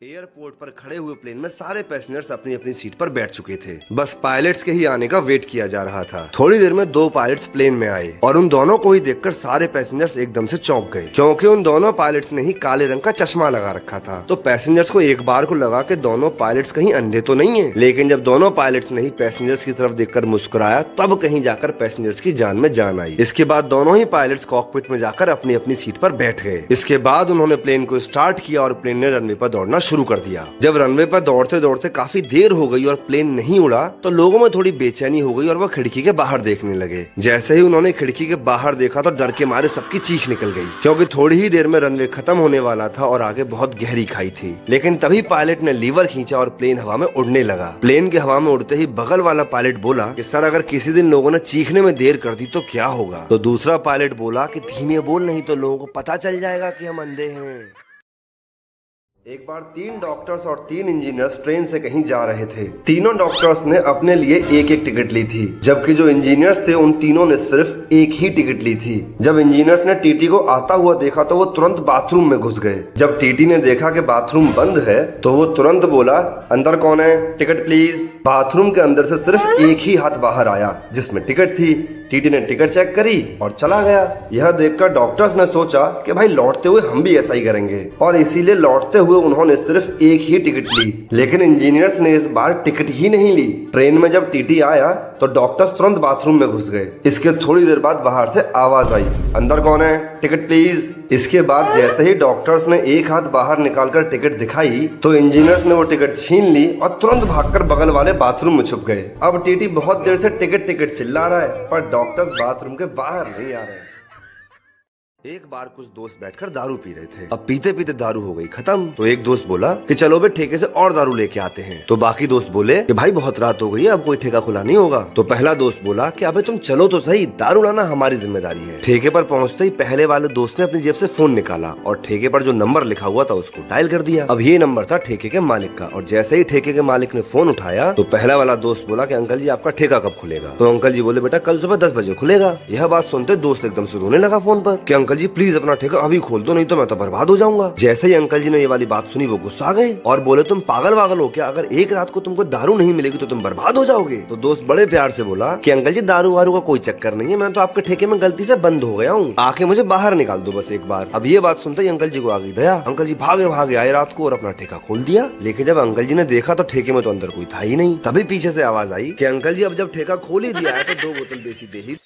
Airport पर खड़े हुए प्लेन में सारे पैसेंजर्स अपनी अपनी सीट पर बैठ चुके थे। बस पायलट्स के ही आने का वेट किया जा रहा था। थोड़ी देर में दो पायलट्स प्लेन में आए और उन दोनों को ही देखकर सारे पैसेंजर्स एकदम से चौंक गए, क्योंकि उन दोनों पायलट्स ने ही काले रंग का चश्मा लगा रखा था। तो पैसेंजर्स को एक बार को लगा कि दोनों पायलट्स कहीं अंधे तो नहीं है, लेकिन जब दोनों पायलट्स ने ही पैसेंजर्स की तरफ देखकर मुस्कुराया तब कहीं जाकर पैसेंजर्स की जान में जान आई। इसके बाद दोनों ही पायलट्स कॉकपिट में जाकर अपनी अपनी सीट पर बैठ गए। इसके बाद उन्होंने प्लेन को स्टार्ट किया और प्लेन ने रनवे पर दौड़ना शुरू कर दिया। जब रनवे पर दौड़ते दौड़ते काफी देर हो गई और प्लेन नहीं उड़ा तो लोगों में थोड़ी बेचैनी हो गई और वह खिड़की के बाहर देखने लगे। जैसे ही उन्होंने खिड़की के बाहर देखा तो डर के मारे सबकी चीख निकल गई, क्योंकि थोड़ी ही देर में रनवे खत्म होने वाला था और आगे बहुत गहरी खाई थी। लेकिन तभी पायलट ने लीवर खींचा और प्लेन हवा में उड़ने लगा। प्लेन के हवा में उड़ते ही बगल वाला पायलट बोला कि सर, अगर किसी दिन लोगों ने चीखने में देर कर दी तो क्या होगा? तो दूसरा पायलट बोला कि धीमे बोल, नहीं तो लोगों को पता चल जाएगा कि हम अंधे हैं। एक बार 3 डॉक्टर्स और 3 इंजीनियर्स ट्रेन से कहीं जा रहे थे। तीनों डॉक्टर्स ने अपने लिए एक एक टिकट ली थी, जबकि जो इंजीनियर्स थे उन तीनों ने सिर्फ एक ही टिकट ली थी। जब इंजीनियर्स ने टीटी को आता हुआ देखा तो वो तुरंत बाथरूम में घुस गए। जब टीटी ने देखा कि बाथरूम बंद है तो वो तुरंत बोला, अंदर कौन है? Ticket please. बाथरूम के अंदर से सिर्फ एक ही हाथ बाहर आया जिसमें टिकट थी। टीटी ने टिकट चेक करी और चला गया। यह देखकर डॉक्टर्स ने सोचा कि भाई लौटते हुए हम भी ऐसा ही करेंगे, और इसीलिए लौटते हुए उन्होंने सिर्फ एक ही टिकट ली। लेकिन इंजीनियर्स ने इस बार टिकट ही नहीं ली। ट्रेन में जब टीटी आया तो डॉक्टर्स तुरंत बाथरूम में घुस गए। इसके थोड़ी देर बाद बाहर से आवाज आई, अंदर कौन है? Ticket please. इसके बाद जैसे ही डॉक्टर्स ने एक हाथ बाहर निकालकर टिकट दिखाई तो इंजीनियर्स ने वो टिकट छीन ली और तुरंत भागकर बगल वाले बाथरूम में छुप गए। अब टीटी बहुत देर से टिकट टिकट चिल्ला रहा है, पर डॉक्टर्स बाथरूम के बाहर नहीं आ रहे। एक बार कुछ दोस्त बैठकर दारू पी रहे थे। अब पीते पीते दारू हो गई खत्म, तो एक दोस्त बोला कि चलो बे ठेके से और दारू लेके आते हैं। तो बाकी दोस्त बोले कि भाई बहुत रात हो गई है, अब कोई ठेका खुला नहीं होगा। तो पहला दोस्त बोला कि अबे तुम चलो तो सही, दारू लाना हमारी जिम्मेदारी है। ठेके पर पहुंचते ही पहले वाले दोस्त ने अपनी जेब से फोन निकाला और ठेके पर जो नंबर लिखा हुआ था उसको डायल कर दिया। अब ये नंबर था ठेके के मालिक का, और जैसे ही ठेके के मालिक ने फोन उठाया तो पहला वाला दोस्त बोला कि अंकल जी आपका ठेका कब खुलेगा? तो अंकल जी बोले बेटा कल सुबह 10 बजे खुलेगा। यह बात सुनते दोस्त एकदम से रोने लगा फोन पर कि अंकल जी प्लीज अपना ठेका अभी खोल दो, नहीं तो मैं तो बर्बाद हो जाऊंगा। जैसे ही अंकल जी ने ये वाली बात सुनी वो गुस्सा गए और बोले तुम पागल वागल हो क्या? अगर एक रात को तुमको दारू नहीं मिलेगी तो तुम बर्बाद हो जाओगे। तो दोस्त बड़े प्यार से बोला कि अंकल जी दारू वारू का कोई चक्कर नहीं है, मैं तो आपके ठेके में गलती से बंद हो गया हूँ, आके मुझे बाहर निकाल दो बस एक बार। अब ये बात सुनते ही अंकल जी को आ गई दया। अंकल जी भागे भागे आए रात को और अपना ठेका खोल दिया। लेकिन जब अंकल जी ने देखा तो ठेके में तो अंदर कोई था ही नहीं। तभी पीछे से आवाज आई कि अंकल जी अब जब ठेका खोल ही दिया है तो 2 बोतल देसी दे ही।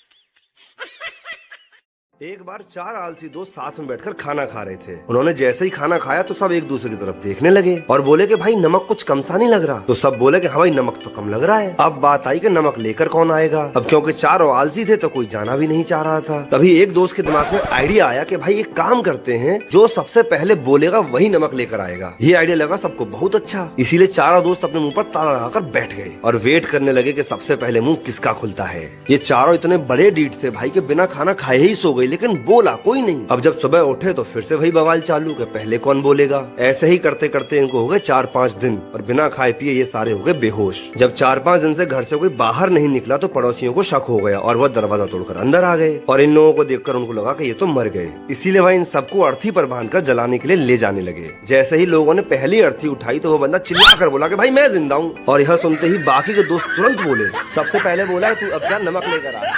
एक बार 4 आलसी दोस्त साथ में बैठकर खाना खा रहे थे। उन्होंने जैसे ही खाना खाया तो सब एक दूसरे की तरफ देखने लगे और बोले कि भाई नमक कुछ कम सा नहीं लग रहा? तो सब बोले कि हाँ भाई नमक तो कम लग रहा है। अब बात आई कि नमक लेकर कौन आएगा? अब क्योंकि चारों आलसी थे तो कोई जाना भी नहीं चाह रहा था। तभी एक दोस्त के दिमाग में आइडिया आया कि भाई एक काम करते हैं, जो सबसे पहले बोलेगा वही नमक लेकर आएगा। ये आइडिया लगा सबको बहुत अच्छा, इसीलिए चारों दोस्त अपने मुंह पर ताला लगाकर बैठ गए और वेट करने लगे कि सबसे पहले मुंह किसका खुलता है। ये चारों इतने बड़े डीठ थे भाई के बिना खाना खाए ही सो गए, लेकिन बोला कोई नहीं। अब जब सुबह उठे तो फिर से वही बवाल चालू कि पहले कौन बोलेगा। ऐसे ही करते करते इनको हो गए 4-5 दिन और बिना खाए पिए ये सारे हो गए बेहोश। जब 4-5 दिन से घर से कोई बाहर नहीं निकला तो पड़ोसियों को शक हो गया और वह दरवाजा तोड़कर अंदर आ गए और इन लोगों को देखकर उनको लगा कि ये तो मर गए। इसीलिए वह इन सबको अर्थी पर बांधकर जलाने के लिए ले जाने लगे। जैसे ही लोगों ने पहली अर्थी उठाई तो वो बंदा चिल्ला कर बोला कि भाई मैं जिंदा हूँ। और यह सुनते ही बाकी के दोस्त तुरंत बोले, सबसे पहले बोला तू अब जा नमक लेकर आ।